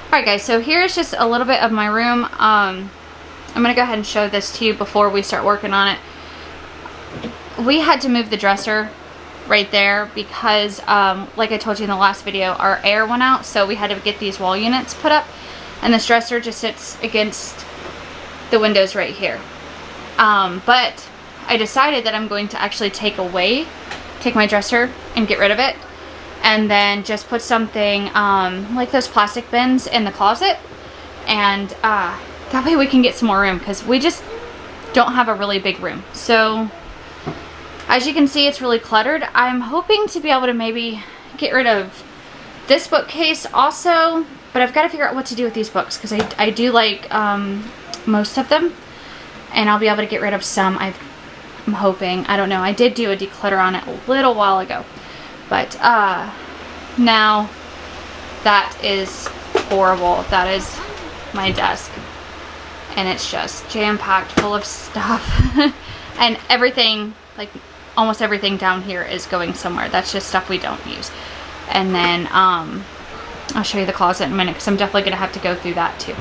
Alright guys, so here's just a little bit of my room. I'm going to go ahead and show this to you before we start working on it. We had to move the dresser right there because, like I told you in the last video, our air went out, so we had to get these wall units put up, and this dresser just sits against the windows right here. But I decided that I'm going to actually take my dresser and get rid of it, and then just put something like those plastic bins in the closet, and that way we can get some more room because we just don't have a really big room. So as you can see, it's really cluttered. I'm hoping to be able to maybe get rid of this bookcase also, but I've got to figure out what to do with these books because I do like most of them, and I'll be able to get rid of some. I'm hoping. I don't know. I did do a declutter on it a little while ago, but now that is horrible. That is my desk, and it's just jam-packed full of stuff. And everything, like almost everything down here is going somewhere. That's just stuff we don't use. And then I'll show you the closet in a minute because I'm definitely going to have to go through that too.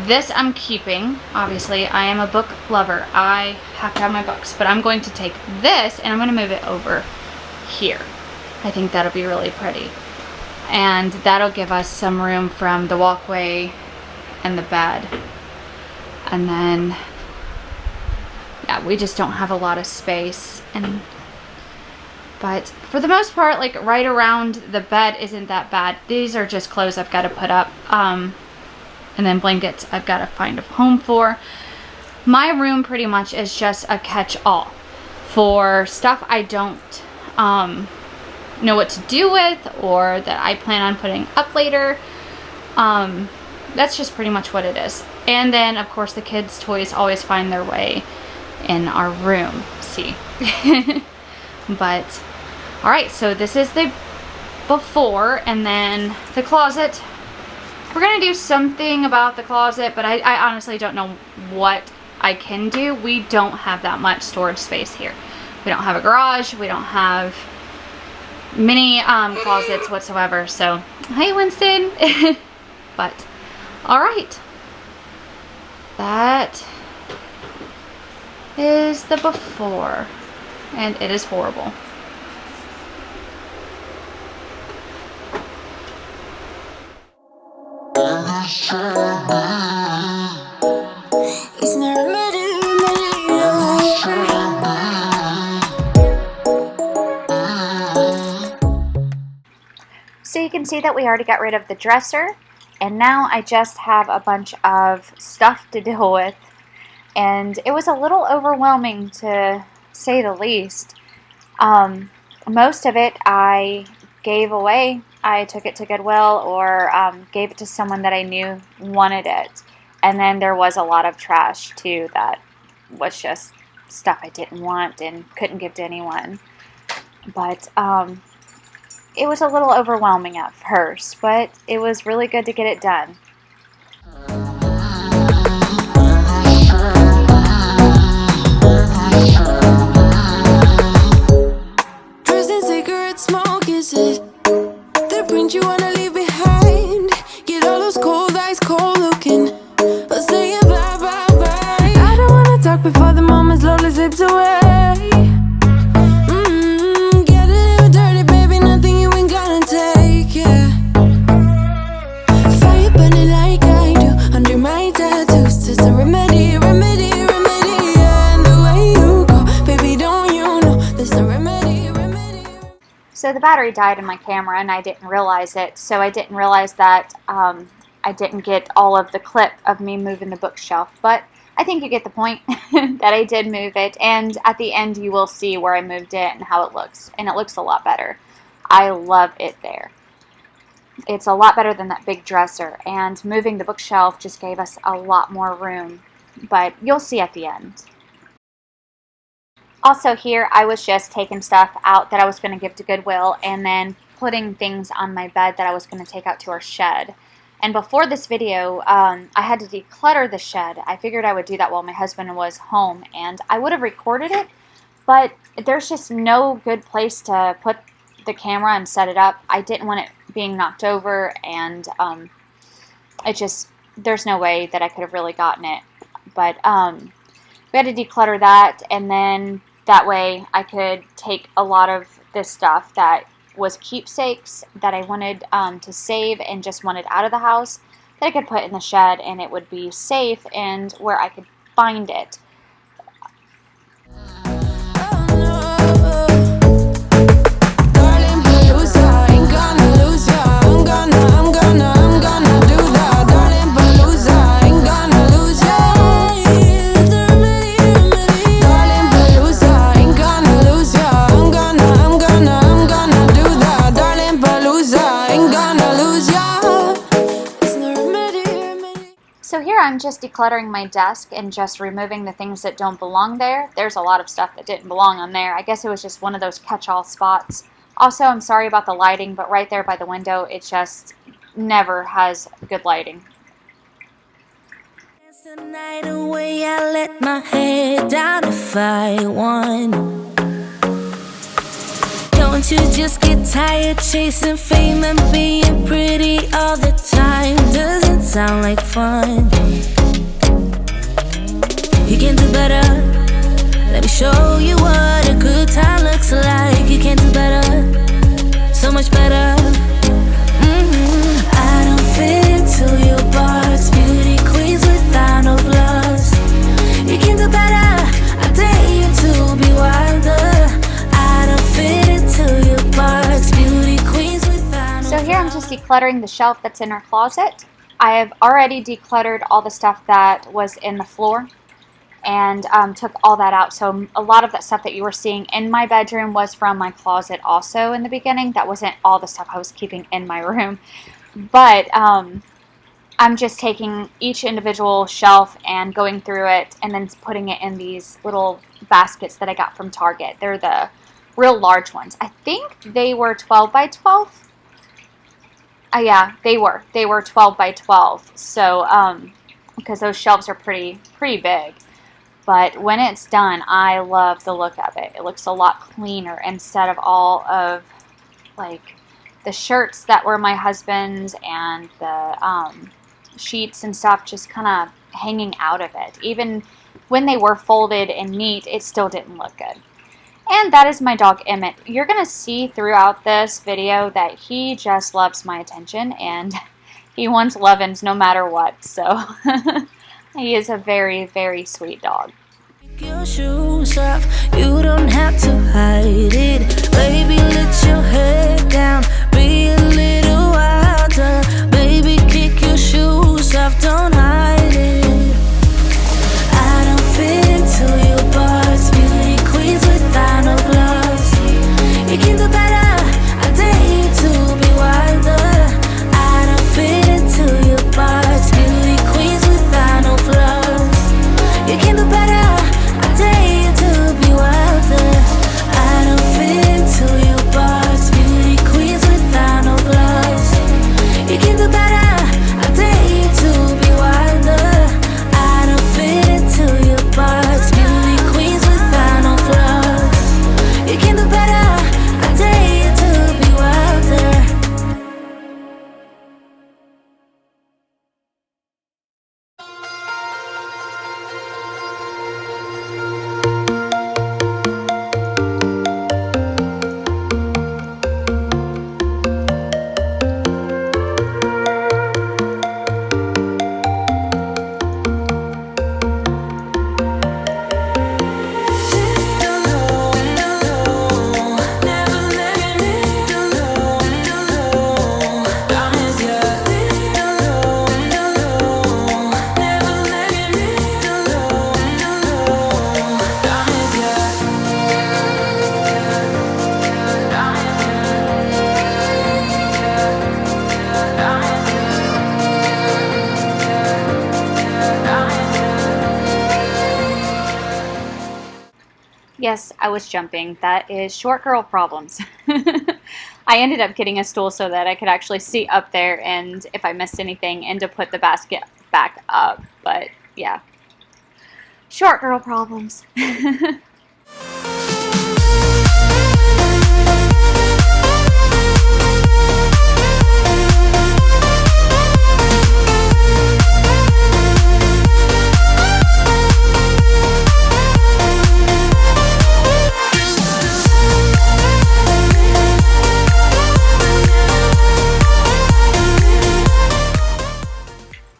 This I'm keeping. Obviously, I am a book lover. I have to have my books, but I'm going to take this and I'm going to move it over here. I think that'll be really pretty. And that'll give us some room from the walkway and the bed. And then, yeah, we just don't have a lot of space. But for the most part, like right around the bed isn't that bad. These are just clothes I've got to put up. And then blankets I've got to find a home for. My room pretty much is just a catch-all for stuff I don't know what to do with, or that I plan on putting up later. That's just pretty much what it is. And then of course the kids' toys always find their way in our room. See. But alright, so this is the before, and then the closet. We're gonna do something about the closet, but I honestly don't know what I can do. We don't have that much storage space here. We don't have a garage. We don't have many closets whatsoever. So, hey Winston. But, alright. That is the before. And it is horrible. So you can see that we already got rid of the dresser, and now I just have a bunch of stuff to deal with, and it was a little overwhelming to say the least. Most of it I gave away. I took it to Goodwill or gave it to someone that I knew wanted it. And then there was a lot of trash too that was just stuff I didn't want and couldn't give to anyone. But it was a little overwhelming at first, but it was really good to get it done. Dressing cigarette smoke, is it? The print you wanna leave behind. Get all those cold eyes cold looking, or saying bye bye bye. I don't wanna talk before the moment slowly slips away. Get a little dirty, baby, nothing you ain't gonna take, yeah. Fire burning like I do under my tattoos. There's a remedy, remedy, remedy, yeah. And the way you go, baby, don't you know there's a remedy, remedy. So the battery died in my camera and I didn't realize it. So I didn't realize that I didn't get all of the clip of me moving the bookshelf. But I think you get the point that I did move it. And at the end you will see where I moved it and how it looks. And it looks a lot better. I love it there. It's a lot better than that big dresser. And moving the bookshelf just gave us a lot more room. But you'll see at the end. Also here, I was just taking stuff out that I was going to give to Goodwill and then putting things on my bed that I was going to take out to our shed. And before this video, I had to declutter the shed. I figured I would do that while my husband was home, and I would have recorded it, but there's just no good place to put the camera and set it up. I didn't want it being knocked over, and it just, there's no way that I could have really gotten it. But we had to declutter that, and then that way I could take a lot of this stuff that was keepsakes that I wanted to save and just wanted out of the house, that I could put in the shed, and it would be safe and where I could find it. So here I'm just decluttering my desk and just removing the things that don't belong there. There's a lot of stuff that didn't belong on there. I guess it was just one of those catch-all spots. Also, I'm sorry about the lighting, but right there by the window, it just never has good lighting. The night away, I let my head down if I won. Don't you just get tired chasing fame and being pretty all the time? Doesn't sound like fun. You can do better. Let me show you what a good time looks like. You can do better, so much better. I don't fit into your box. Beauty queens without no flaws. You can do better. I dare you to be wilder. I don't fit into your box. Beauty queens without no flaws. So here I'm just decluttering the shelf that's in our closet. I have already decluttered all the stuff that was in the floor and took all that out. So a lot of that stuff that you were seeing in my bedroom was from my closet also in the beginning. That wasn't all the stuff I was keeping in my room. But I'm just taking each individual shelf and going through it and then putting it in these little baskets that I got from Target. They're the real large ones. I think they were 12 by 12. Yeah, they were 12 by 12. So, because those shelves are pretty big. But when it's done, I love the look of it. It looks a lot cleaner instead of all of, like, the shirts that were my husband's and the sheets and stuff just kind of hanging out of it. Even when they were folded and neat, it still didn't look good. And that is my dog, Emmett. You're going to see throughout this video that he just loves my attention, and he wants lovin's no matter what. So he is a very, very sweet dog. Your shoes off, you don't have to hide it. Baby, let your head down, be a little wilder. Baby, kick your shoes off, don't hide it. I don't fit into your box. Beauty queens without no flaws. You can do better, I dare you to be wilder. I don't fit into your box. Beauty queens without no flaws. You can do better, I dare you to be wilder. I don't fit into your box. Beauty queens without no flaws. You can do better, I dare you to be wilder. I don't fit into your box. Beauty queens without no flaws. You can do better, I dare you to be wilder. Yes, I was jumping. That is short girl problems. I ended up getting a stool so that I could actually see up there and if I missed anything and to put the basket back up. But yeah, short girl problems.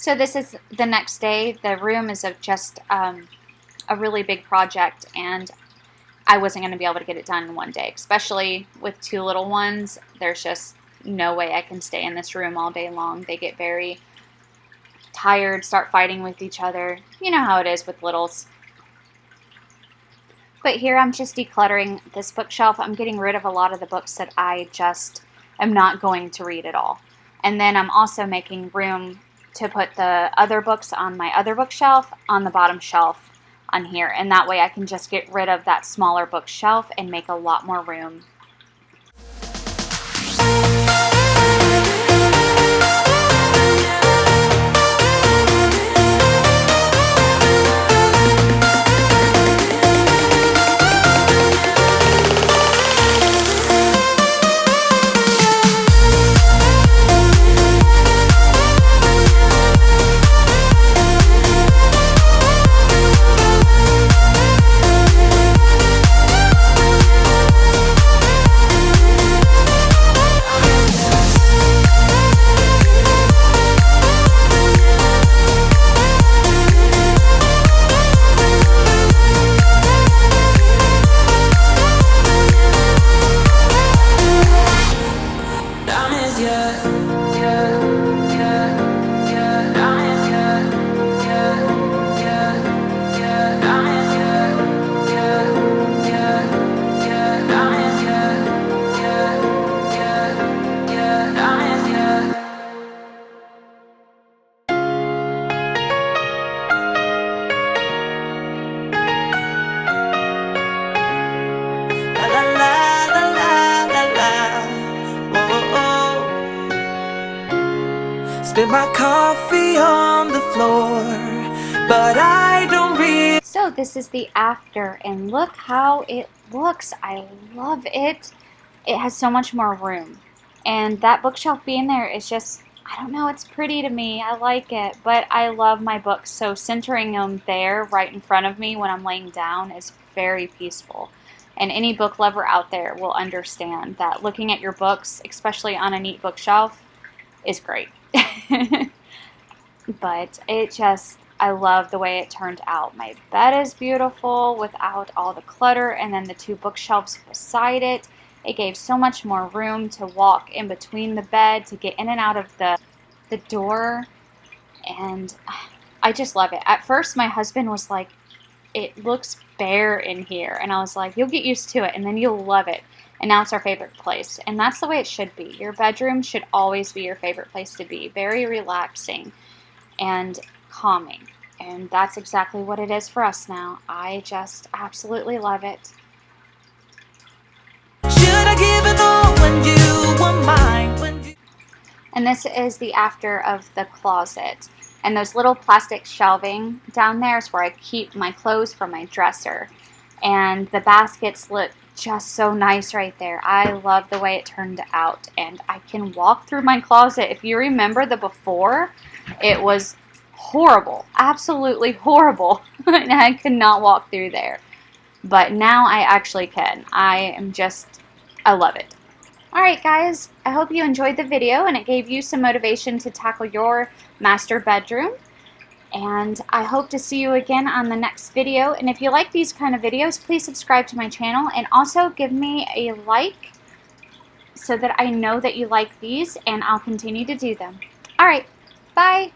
So this is the next day. The room is just a really big project, and I wasn't going to be able to get it done in one day, especially with 2 little ones. There's just no way I can stay in this room all day long. They get very tired, start fighting with each other. You know how it is with littles. But here I'm just decluttering this bookshelf. I'm getting rid of a lot of the books that I just am not going to read at all. And then I'm also making room to put the other books on my other bookshelf on the bottom shelf on here. And that way I can just get rid of that smaller bookshelf and make a lot more room. Spit my coffee on the floor, but I don't really. So this is the after, and look how it looks. I love it. It has so much more room. And that bookshelf being there is just, I don't know, it's pretty to me. I like it, but I love my books. So centering them there right in front of me when I'm laying down is very peaceful. And any book lover out there will understand that looking at your books, especially on a neat bookshelf, is great. But it just, I love the way it turned out. My bed is beautiful without all the clutter, and then the 2 bookshelves beside it. It gave so much more room to walk in between the bed, to get in and out of the door, and I just love it. At first, my husband was like, it looks bare in here, and I was like, you'll get used to it, and then you'll love it. And now it's our favorite place, and that's the way it should be. Your bedroom should always be your favorite place to be. Very relaxing and calming, and that's exactly what it is for us now. I just absolutely love it. Should I give it all when you were mine? And this is the after of the closet. And those little plastic shelving down there is where I keep my clothes from my dresser. And the baskets look just so nice right there. I love the way it turned out, and I can walk through my closet. If you remember the before, it was horrible, absolutely horrible, and I could not walk through there. But now I actually can. I love it. Alright guys, I hope you enjoyed the video and it gave you some motivation to tackle your master bedroom. And I hope to see you again on the next video. And if you like these kind of videos, please subscribe to my channel and also give me a like so that I know that you like these, and I'll continue to do them. Alright, bye!